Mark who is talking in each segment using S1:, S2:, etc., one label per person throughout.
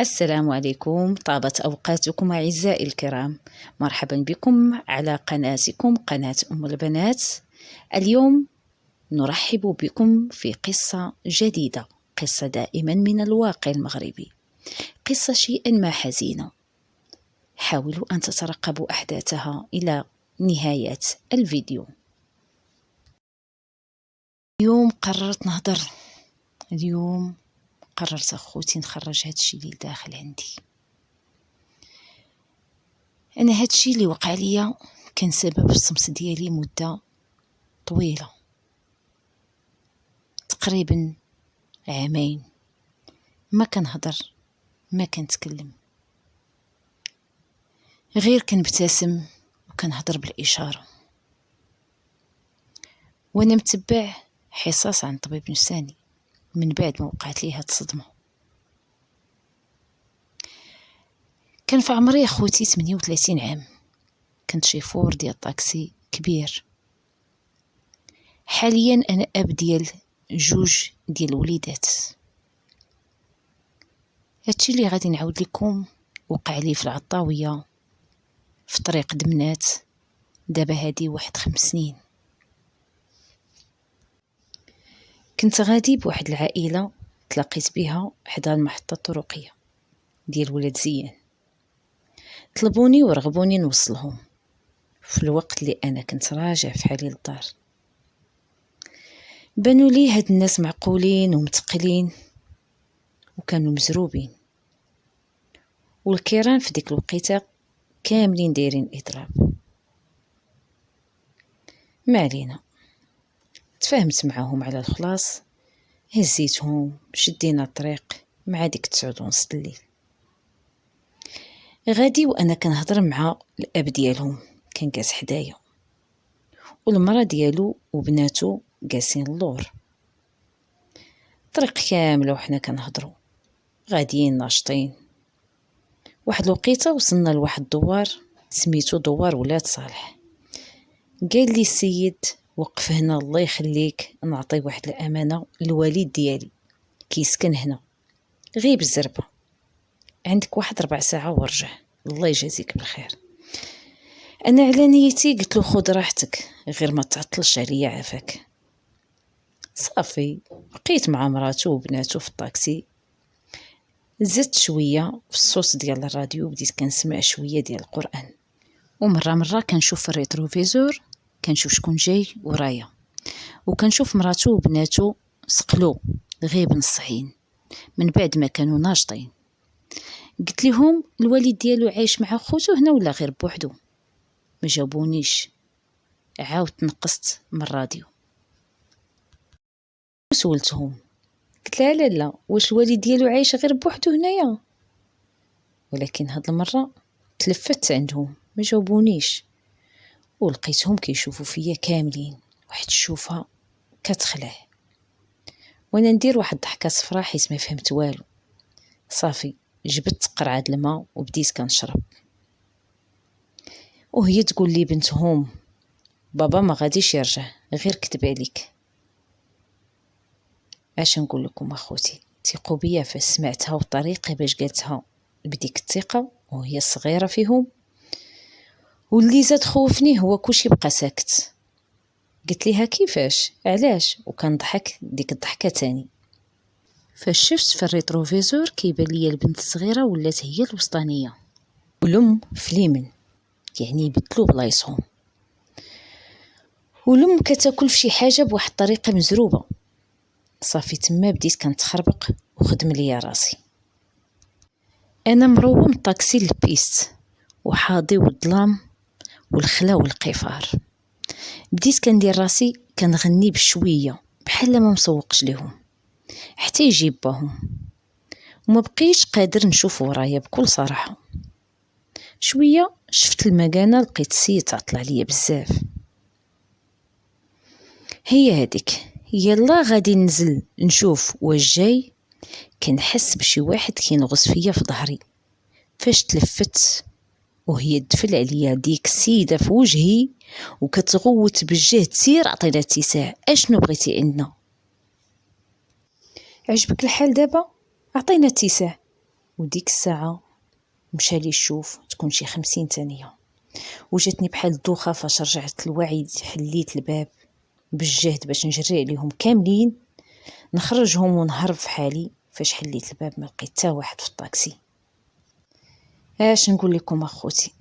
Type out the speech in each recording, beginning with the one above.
S1: السلام عليكم، طابت أوقاتكم أعزائي الكرام. مرحبا بكم على قناتكم قناة أم البنات. اليوم نرحب بكم في قصة جديدة، قصة دائما من الواقع المغربي، قصة شيئا ما حزينة. حاولوا أن تترقبوا أحداثها إلى نهاية الفيديو. اليوم قررت أخوتي نخرج هادشي اللي داخل عندي. أنا هادشي اللي وقع ليا كان سبب الصمت ديالي مدة طويلة، تقريبا عامين. ما كنهضر، ما كنتكلم، غير كنبتسم وكنهضر بالإشارة، وانا متبع حصص عن طبيب نفساني من بعد ما وقعت لي هاد الصدمة. كان في عمري اخوتي 38 عام، كنت شيفور ديال طاكسي كبير. حاليا انا اب ديال 2 ديال الوليدات. هادشي اللي غادي نعاود لكم وقع لي في العطاوية في طريق دمنات، دابا هادي 5 سنين. كنت غادي بواحد العائلة تلاقيت بها حدا المحطة الطرقية ديال ولاد زيان، طلبوني ورغبوني نوصلهم في الوقت اللي انا كنت راجع في حالي للدار. بانوا لي هاد الناس معقولين ومتقلين وكانوا مزروبين، والكيران في ديك الوقيته كاملين دايرين اضراب. ما علينا، تفاهمت معاهم على الخلاص، هزيتهم، شدينا الطريق مع ديك 9:30 الليل. غادي وانا كنهضر مع الاب ديالهم، كان جالس حدايا، والمراه ديالو وبناتو جالسين اللور. الطريق كامله وحنا كنهضروا غاديين ناشطين. واحد الوقيته وصلنا لواحد الدوار سميتو دوار ولاد صالح. قال لي السيد وقف هنا، الله يخليك، نعطي واحد الامانه للوالد ديالي كيسكن هنا، غيب الزربه، عندك واحد 4 ساعات ورجع، الله يجازيك بالخير. انا على نيتي قلت له خذ راحتك، غير ما تعطلش عليا عافاك. صافي بقيت مع مراته وبناته في الطاكسي. زدت شويه في الصوت ديال الراديو، بديت كنسمع شويه ديال القران، ومره كنشوف في الريتروفيزور كنشوف شكون جاي ورايا، وكنشوف مراته وبناته سقلو غيب نصحين من بعد ما كانوا ناشطين. قلت لهم الوالد ديالو عايش مع خوتو هنا ولا غير بوحدو؟ ما جاوبونيش. عاود تنقصت من الراديو وسولتهم، قلت لها لا واش الوالد ديالو عايش غير بوحدو هنايا؟ ولكن هاد المره تلفت عندهم ما جاوبونيش، ولقيتهم كيشوفوا فيا كاملين واحد الشوفه كتخلع، وانا ندير واحد الضحكه صفراء حيت ما فهمت والو. صافي جبت قرعه الماء وبديت كنشرب، وهي تقول لي بنتهم بابا ما غاديش يرجع، غير كتب عليك. اش نقول لكم اخوتي، ثقوا بيا فاش سمعتها والطريقه باش قالتها بديك الثقه وهي صغيره فيهم. واللي زاد خوفني هو كلشي بقى ساكت. قلت ليها كيفاش علاش، وكنضحك ديك الضحكه تاني. فاش شفت في الريتروفيزور كيبان ليا البنت الصغيره ولات هي الوسطانيه، والام في اليمين، يعني بدلوا بلايصهم، والام كتاكل في شي حاجه بواحد الطريقه مزروبه. صافي تما بديت كنتخربق وخدم ليا راسي. انا مروم الطاكسي للبيست وحاضي والظلام والخلا والقفار. بديت كندير راسي كنغني بشويه بحال ما مسوقش ليهم حتى يجيب باهم، وما بقيتش قادر نشوف ورايا بكل صراحه. شويه شفت المكانه، لقيت السيد تعطل عليا بزاف. هي هذيك، يلا غادي ننزل نشوف واش جاي. كنحس بشي واحد كينغص فيا في ظهري. فاش تلفت وهي تدفل عليا ديك السيده في وجهي وكتغوت بالجهد، سير عطينا اتساع، اشنو بغيتي عندنا؟ عجبك الحال دابا؟ عطينا اتساع. وديك الساعة مشى لي يشوف تكون شي 50 ثانية، وجاتني بحال الدوخة فاش رجعت الوعي. حليت الباب بالجهد باش نجري عليهم كاملين نخرجهم ونهرب في حالي. فاش حليت الباب ما لقيت حتى واحد في الطاكسي. اش نقول لكم اخوتي،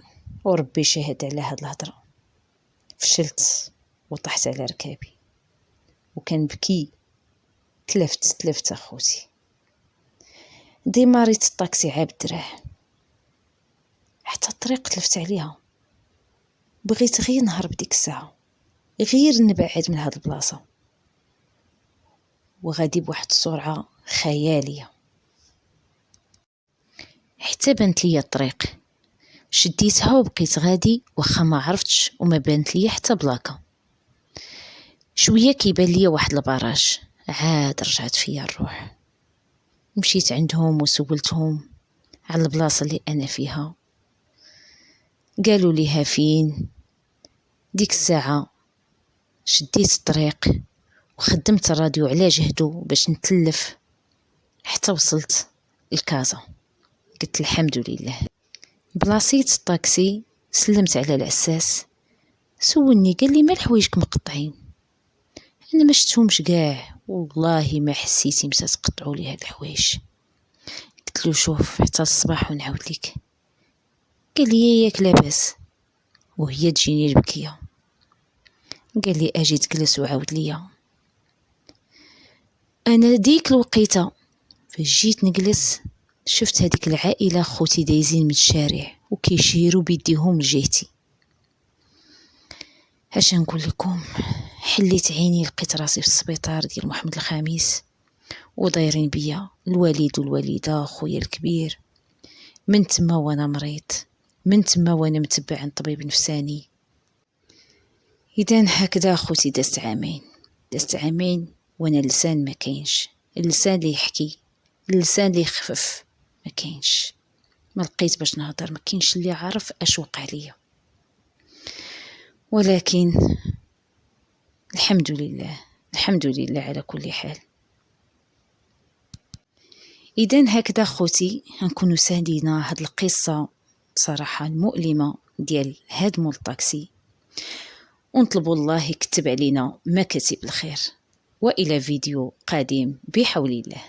S1: وربي شاهد على هاد الهضره، فشلت وطحت على ركابي وكنبكي. تلفت اخوتي. ديماريت الطاكسي عاب الدراه، حتى الطريق تلفت عليها. بغيت غير نهرب ديك الساعه، غير نبعد من هاد البلاصه، وغادي بواحد السرعه خياليه. حتى بانت ليا الطريق، شديتها وبقيت غادي واخا ما عرفتش وما بانت ليا حتى بلاكه. شويه كيبان ليا واحد البراج، عاد رجعت فيا الروح. مشيت عندهم وسولتهم على البلاصه اللي انا فيها، قالوا ليها فين. ديك الساعه شديت الطريق وخدمت الراديو على جهدو باش نتلف حتى وصلت الكازا. قلت الحمد لله. بلاصيت الطاكسي سلمت على العساس، سولني قال لي ما الحوايجك مقطعين. انا ما شفتهمش كاع، والله ما حسيتي متى تقطعوا لي هاد الحوايج. قلت له شوف حتى الصباح ونعاود لك. قال لي ياك لاباس، وهي تجيني البكيه. قال لي اجي تجلس وعاود ليا. انا ديك الوقيته فاش جيت نجلس شفت هذيك العائله خوتي دايزين من الشارع وكيشيروا بيديهم لجهتي. اش نقول لكم، حليت عيني لقيت راسي في السبيطار ديال محمد الخامس، ودايرين بيا الوالد والوالده خويا الكبير. من تما وانا مريض، من تما وانا متبع عند طبيب نفساني. اذا هكذا خوتي دازت عامين وانا اللسان ما كاينش، اللسان اللي يحكي، اللسان اللي يخفف ما كاينش. ما لقيت باش نهضر، ما كاينش اللي عارف اش وقع ليا. ولكن الحمد لله على كل حال. اذا هكذا خوتي غنكونوا سالينا هاد القصه صراحه المؤلمه ديال هاد مول الطاكسي، ونطلبوا الله يكتب علينا مكاتب الخير. والى فيديو قادم بحول الله.